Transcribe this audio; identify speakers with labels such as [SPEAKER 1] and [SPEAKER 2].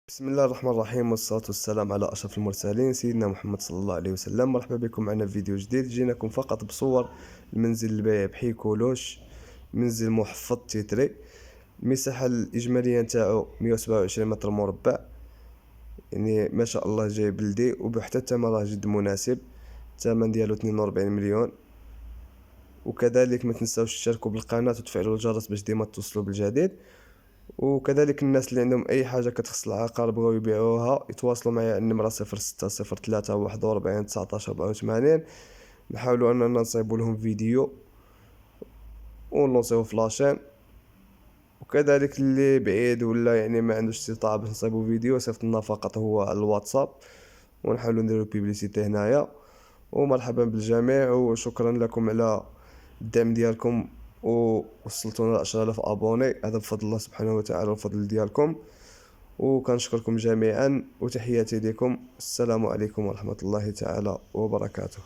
[SPEAKER 1] بسم الله الرحمن الرحيم، والصلاة والسلام على أشرف المرسلين سيدنا محمد صلى الله عليه وسلم. مرحبا بكم معنا في فيديو جديد. جيناكم فقط بصور المنزل البايع بحيكولوش، منزل محفظ تيتري. المساحة الإجمالية نتاعو 127 متر مربع، يعني ما شاء الله جاي بلدي، وبحتى الثمن راه جد مناسب. الثمن ديالو 42 مليون. وكذلك ما تنساوش تشاركوا بالقناة وتفعلوا الجرس باش ديما توصلوا بالجديد. وكذلك الناس اللي عندهم اي حاجه كتخص العقار بغاو يبيعوها يتواصلوا معايا على النمره 06 03 41 19 84. نحاولوا اننا نصايبوا لهم فيديو ونلونسيو في لاشين. وكذلك اللي بعيد ولا يعني ما عندوش استطاعه باش نصايبوا فيديو، صيفط لنا فقط هو على الواتساب ونحاولوا نديروا بيبليسيتي هنايا. ومرحبا بالجميع، وشكرا لكم على الدعم ديالكم، ووصلتونا ل 10000 ابوني. هذا بفضل الله سبحانه وتعالى وفضل ديالكم. وكنشكركم جميعا وتحياتي لكم. السلام عليكم ورحمة الله تعالى وبركاته.